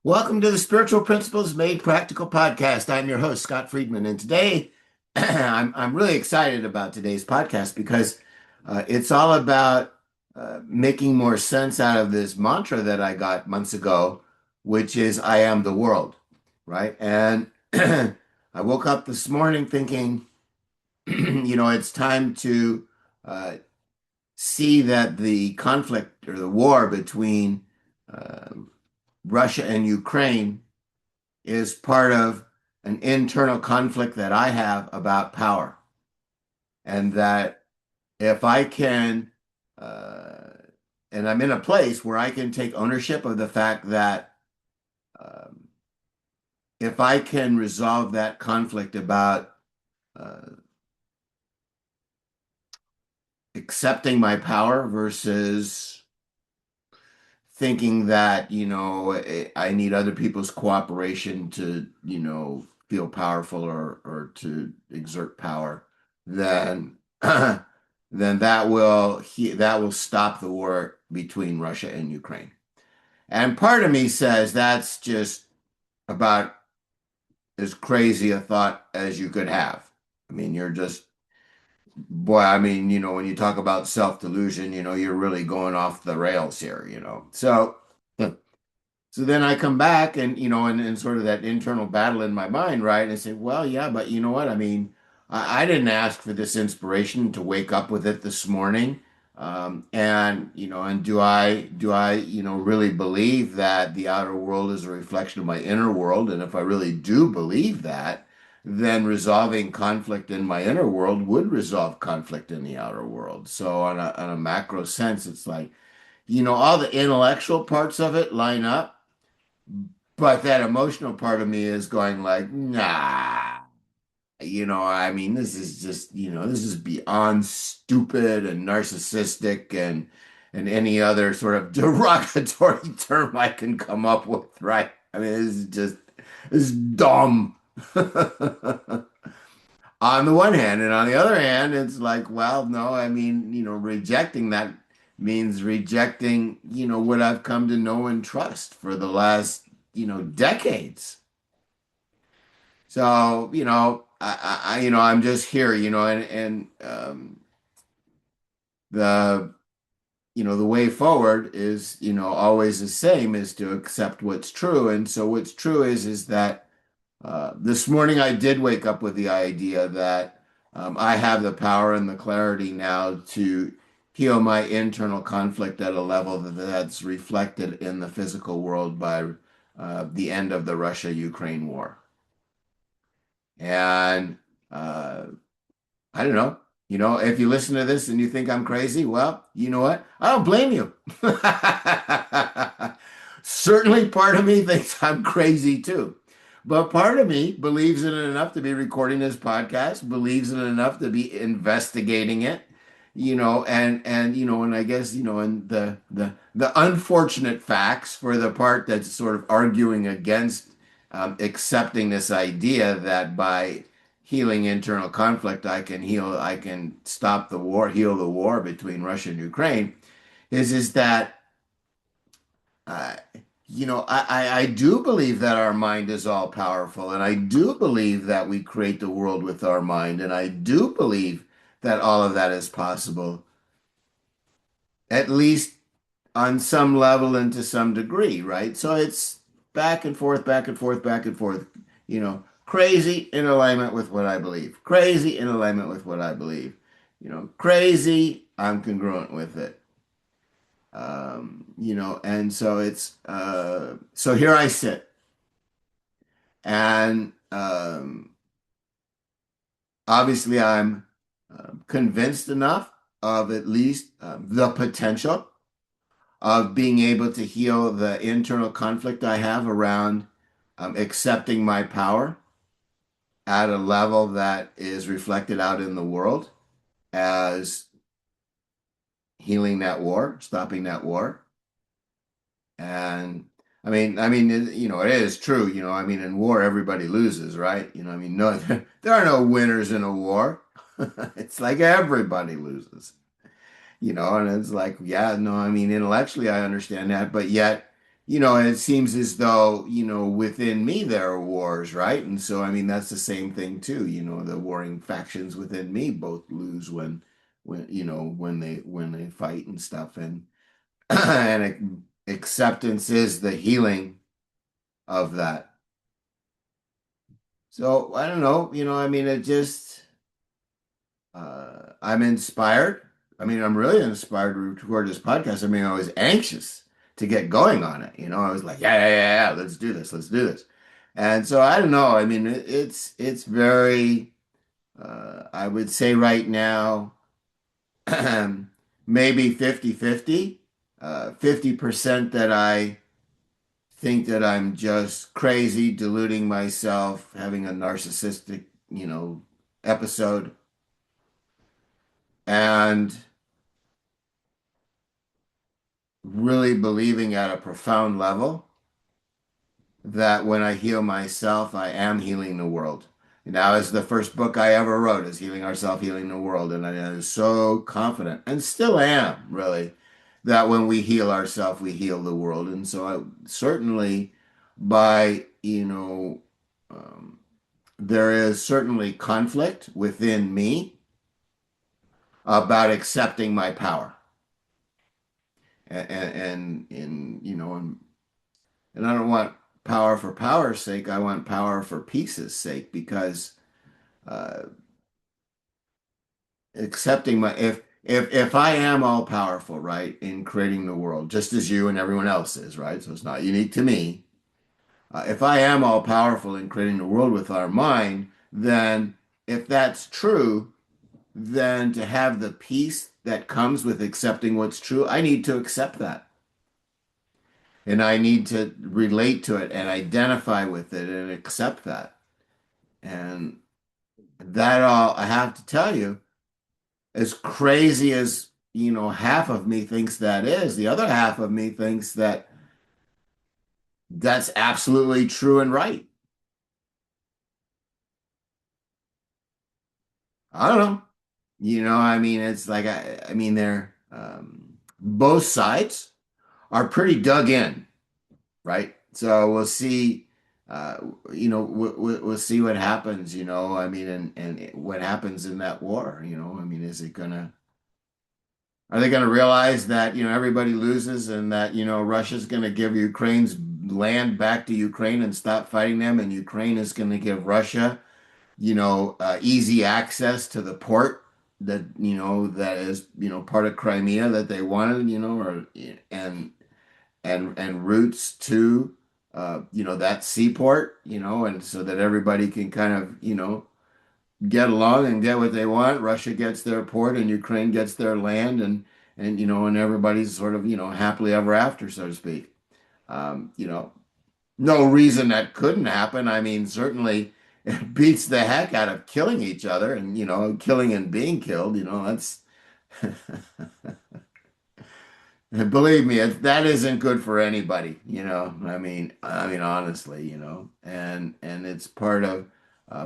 Welcome to the Spiritual Principles Made Practical podcast. I'm your host, Scott Friedman, and today I'm really excited about today's podcast because it's all about making more sense out of this mantra that I got months ago, which is "I am the world," right? And I woke up this morning thinking, it's time to uh, see that the conflict or the war between uh, Russia and Ukraine is part of an internal conflict that I have about power. And that if I can, uh, and I'm in a place where I can take ownership of the fact that um, if I can resolve that conflict about uh, accepting my power versus thinking that, I need other people's cooperation to, feel powerful or to exert power, then then that will stop the war between Russia and Ukraine. And part of me says that's just about as crazy a thought as you could have. I mean, you're just boy, I mean, when you talk about self-delusion, you're really going off the rails here. So then I come back and, and sort of that internal battle in my mind, right? And I say, well, yeah, but you know what? I mean, I didn't ask for this inspiration to wake up with it this morning. And do I, really believe that the outer world is a reflection of my inner world? And if I really do believe that, then resolving conflict in my inner world would resolve conflict in the outer world. So on a macro sense, it's like, all the intellectual parts of it line up, but that emotional part of me is going like, nah, I mean, this is just, this is beyond stupid and narcissistic and any other sort of derogatory term I can come up with, right? I mean, this is dumb. On the one hand, and on the other hand, it's like, well, no, I mean, rejecting that means rejecting, what I've come to know and trust for the last, decades. So, I'm just here, and the, the way forward is, always the same, is to accept what's true. And so what's true is that this morning I did wake up with the idea that I have the power and the clarity now to heal my internal conflict at a level that's reflected in the physical world by the end of the Russia-Ukraine war. And uh, I don't know, if you listen to this and you think I'm crazy, well, you know what? I don't blame you. Certainly part of me thinks I'm crazy too. But part of me believes in it enough to be recording this podcast, believes in it enough to be investigating it, and I guess, and the unfortunate facts for the part that's sort of arguing against accepting this idea that by healing internal conflict, I can stop the war, heal the war between Russia and Ukraine, is that uh, I do believe that our mind is all powerful, and I do believe that we create the world with our mind, and I do believe that all of that is possible, at least on some level and to some degree, right? So it's back and forth, back and forth, back and forth, crazy in alignment with what I believe, crazy in alignment with what I believe, crazy, I'm congruent with it. And so so here I sit, and obviously I'm convinced enough of at least the potential of being able to heal the internal conflict I have around accepting my power at a level that is reflected out in the world as healing that war, stopping that war. And I mean, it is true, I mean, in war, everybody loses, right? I mean, no, there are no winners in a war. It's like everybody loses, and it's like, yeah, no, I mean, intellectually, I understand that, but yet, it seems as though, within me there are wars, right? And so, I mean, that's the same thing too. The warring factions within me both lose when they fight and stuff. And and acceptance is the healing of that. So I don't know, I mean, I'm inspired. I mean, I'm really inspired to record this podcast. I mean, I was anxious to get going on it. I was like, yeah, yeah, yeah, yeah, let's do this, let's do this. And so I don't know. I mean, it's very, I would say right now, maybe 50-50. 50% that I think that I'm just crazy, deluding myself, having a narcissistic, episode. And really believing at a profound level that when I heal myself, I am healing the world. And that was the first book I ever wrote, is Healing Ourselves, Healing the World. And I was so confident, and still am, really, that when we heal ourselves, we heal the world. And so I certainly by, there is certainly conflict within me about accepting my power. And I don't want power for power's sake. I want power for peace's sake, because uh, accepting my if I am all powerful, right, in creating the world, just as you and everyone else is, right? So it's not unique to me. If I am all powerful in creating the world with our mind, then if that's true, then to have the peace that comes with accepting what's true, I need to accept that. And I need to relate to it and identify with it and accept that. And that all, I have to tell you, as crazy as, half of me thinks that is, the other half of me thinks that that's absolutely true and right. I don't know. I mean, it's like, I mean, both sides are pretty dug in, right? So we'll see, uh, we'll see what happens, I mean, and what happens in that war, I mean, are they going to realize that, everybody loses, and that, Russia's going to give Ukraine's land back to Ukraine and stop fighting them, and Ukraine is going to give Russia, easy access to the port that is, part of Crimea that they wanted, or and routes to that seaport, and so that everybody can kind of, get along and get what they want. Russia gets their port and Ukraine gets their land, and everybody's sort of, happily ever after, so to speak. Um, you know, no reason that couldn't happen. I mean, certainly it beats the heck out of killing each other, and killing and being killed. That's believe me, that isn't good for anybody. I mean, honestly, and it's part of,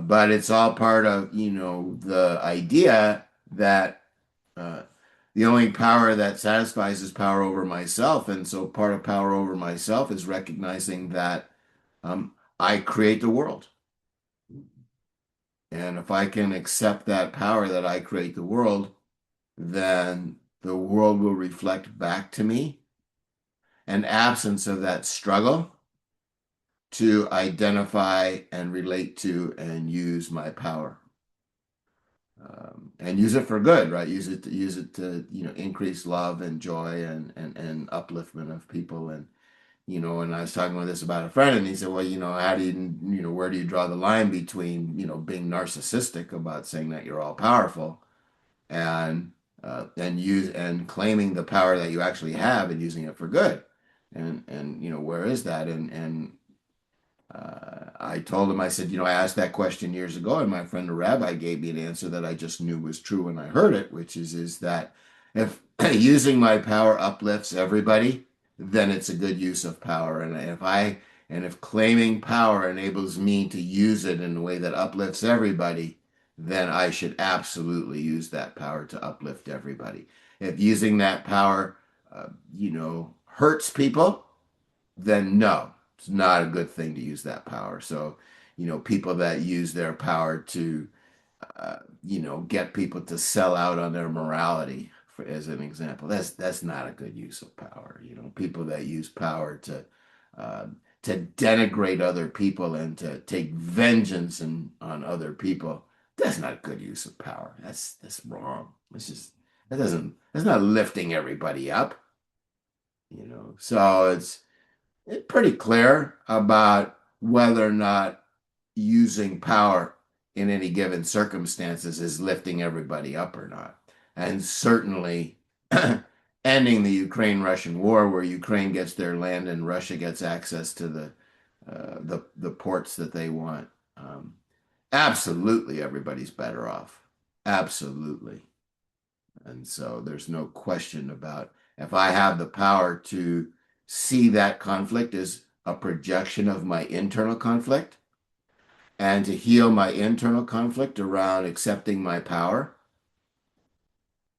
but it's all part of, the idea that uh, the only power that satisfies is power over myself. And so part of power over myself is recognizing that I create the world. And if I can accept that power that I create the world, then the world will reflect back to me an absence of that struggle to identify and relate to and use my power. And use it for good, right? Use it to increase love and joy and upliftment of people. And I was talking with this about a friend, and he said, well, how do where do you draw the line between being narcissistic about saying that you're all powerful, and claiming the power that you actually have and using it for good, and where is that? And I told him, I said, I asked that question years ago, and my friend the rabbi gave me an answer that I just knew was true when I heard it, which is that if using my power uplifts everybody, then it's a good use of power. And if claiming power enables me to use it in a way that uplifts everybody, then I should absolutely use that power to uplift everybody. If using that power, hurts people, then no, it's not a good thing to use that power. So, people that use their power to, get people to sell out on their morality, as an example, that's not a good use of power. People that use power uh, to denigrate other people and to take vengeance on other people, that's not a good use of power. That's wrong. That's not lifting everybody up. So it's pretty clear about whether or not using power in any given circumstances is lifting everybody up or not. And certainly ending the Ukraine-Russian war, where Ukraine gets their land and Russia gets access to the ports that they want. Um, Absolutely, everybody's better off. Absolutely. And so there's no question about, if I have the power to see that conflict as a projection of my internal conflict and to heal my internal conflict around accepting my power,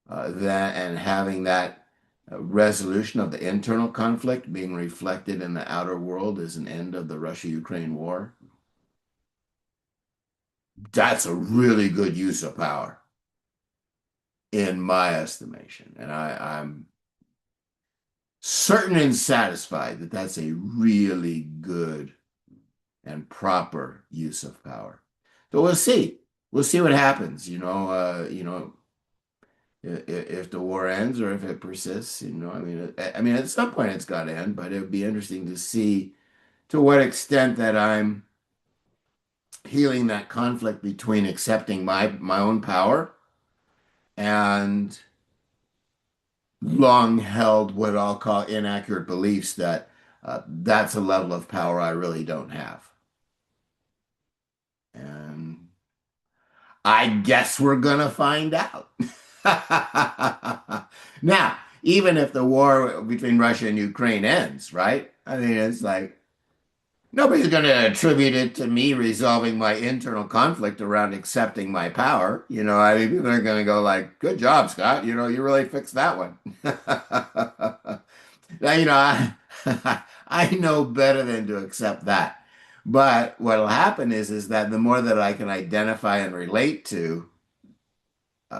that and having that resolution of the internal conflict being reflected in the outer world as an end of the Russia-Ukraine war, that's a really good use of power in my estimation. And I'm certain and satisfied that that's a really good and proper use of power. So we'll see. We'll see what happens. If the war ends or if it persists. I mean, at some point it's got to end. But it would be interesting to see to what extent that I'm healing that conflict between accepting my own power and long held what I'll call inaccurate beliefs that that's a level of power I really don't have. And I guess we're gonna find out. Now, even if the war between Russia and Ukraine ends, right? I mean, it's like nobody's going to attribute it to me resolving my internal conflict around accepting my power. I mean, people are going to go like, "Good job, Scott. You really fixed that one." Now, I know better than to accept that. But what'll happen is that the more that I can identify and relate to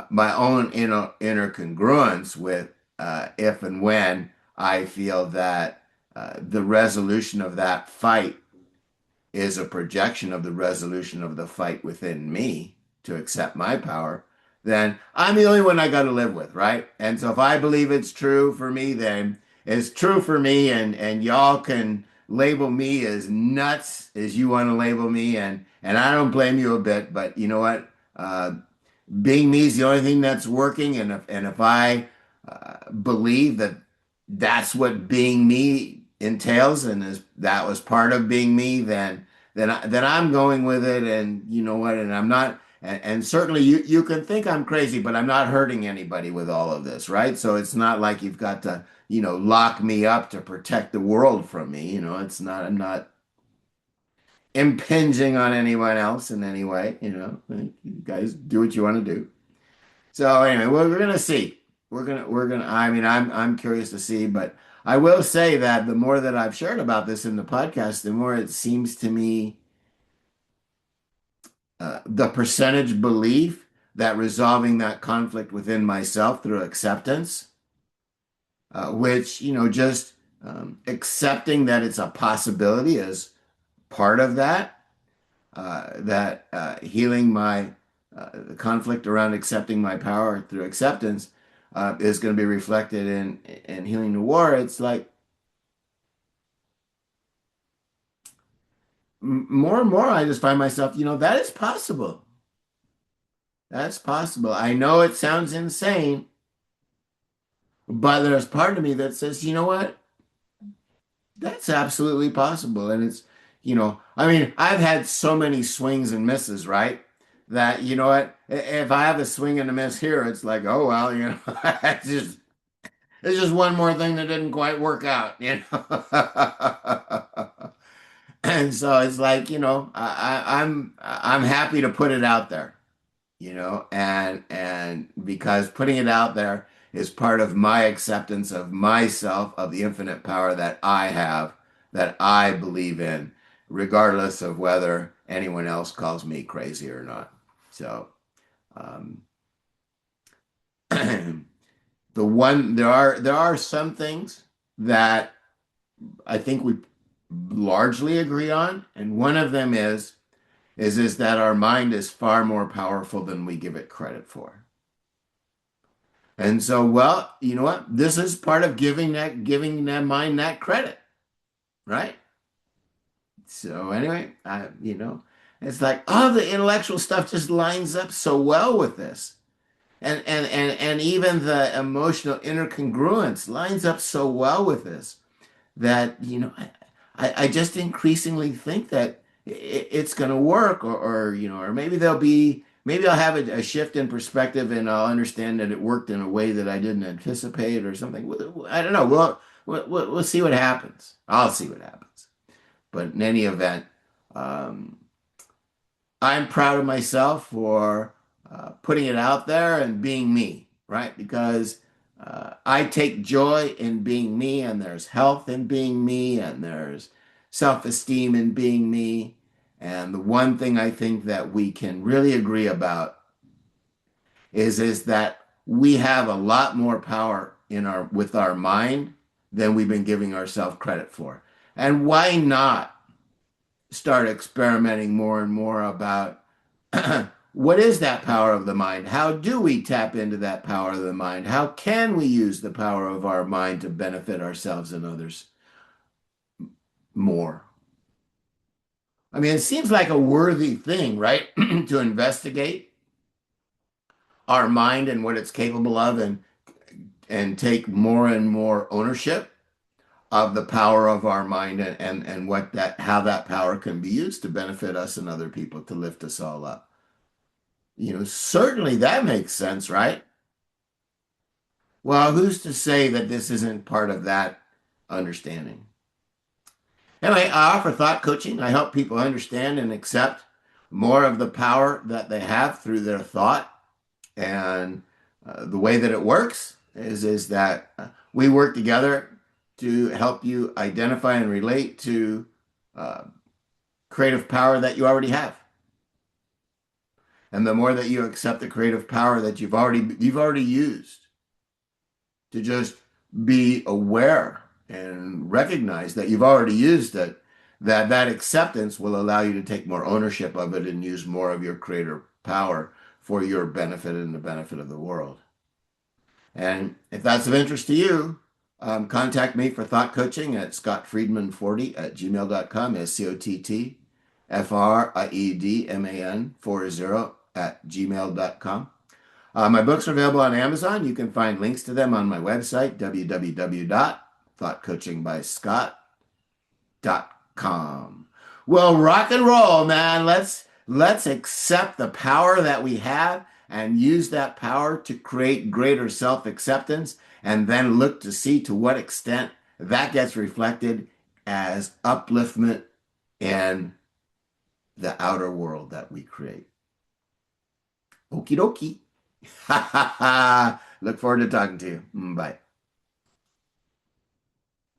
my own inner congruence with if and when I feel that the resolution of that fight is a projection of the resolution of the fight within me to accept my power, then I'm the only one I got to live with, right? And so if I believe it's true for me, then it's true for me, and y'all can label me as nuts as you want to label me, and I don't blame you a bit, but you know what? Being me is the only thing that's working, and if I believe that that's what being me entails, and that was part of being me, then I'm going with it, and you know what? And I'm not, and certainly you can think I'm crazy, but I'm not hurting anybody with all of this, right? So it's not like you've got to lock me up to protect the world from me. It's not, I'm not impinging on anyone else in any way. Like, you guys do what you want to do. So anyway, we're gonna see. We're gonna. I mean, I'm curious to see, but I will say that the more that I've shared about this in the podcast, the more it seems to me the percentage belief that resolving that conflict within myself through acceptance, which just accepting that it's a possibility is part of that. That healing my conflict around accepting my power through acceptance is going to be reflected in healing the war. It's like more and more, I just find myself, that is possible. That's possible. I know it sounds insane, but there's part of me that says, you know what? That's absolutely possible. And I mean, I've had so many swings and misses, right? That, you know what? If I have a swing and a miss here, it's like, oh, well, it's just one more thing that didn't quite work out. And so it's like, I'm happy to put it out there, and because putting it out there is part of my acceptance of myself, of the infinite power that I have, that I believe in, regardless of whether anyone else calls me crazy or not. So, um, there are some things that I think we largely agree on, and one of them is that our mind is far more powerful than we give it credit for. And so, well, you know what? This is part of giving that mind that credit, right? So anyway, it's like, oh, the intellectual stuff just lines up so well with this. And even the emotional intercongruence lines up so well with this that, I just increasingly think that it's going to work, or maybe I'll have a shift in perspective and I'll understand that it worked in a way that I didn't anticipate or something. I don't know. We'll see what happens. I'll see what happens. But in any event, um, I'm proud of myself for putting it out there and being me, right? Because I take joy in being me, and there's health in being me, and there's self-esteem in being me. And the one thing I think that we can really agree about is that we have a lot more power with our mind than we've been giving ourselves credit for. And why not start experimenting more and more about what is that power of the mind? How do we tap into that power of the mind? How can we use the power of our mind to benefit ourselves and others more? I mean, it seems like a worthy thing, right? To investigate our mind and what it's capable of, and take more and more ownership of the power of our mind, and how that power can be used to benefit us and other people, to lift us all up. Certainly that makes sense, right? Well, who's to say that this isn't part of that understanding? Anyway, I offer thought coaching. I help people understand and accept more of the power that they have through their thought. And the way that it works is that we work together to help you identify and relate to uh, creative power that you already have. And the more that you accept the creative power that you've already used, to just be aware and recognize that you've already used it, that acceptance will allow you to take more ownership of it and use more of your creator power for your benefit and the benefit of the world. And if that's of interest to you, contact me for thought coaching at scottfriedman40@gmail.com, SCOTTFRIEDMAN40@gmail.com. My books are available on Amazon. You can find links to them on my website, www.thoughtcoachingbyscott.com. Well, rock and roll, man. Let's accept the power that we have and use that power to create greater self-acceptance, and then look to see to what extent that gets reflected as upliftment in the outer world that we create. Okie dokie. Look forward to talking to you. Bye.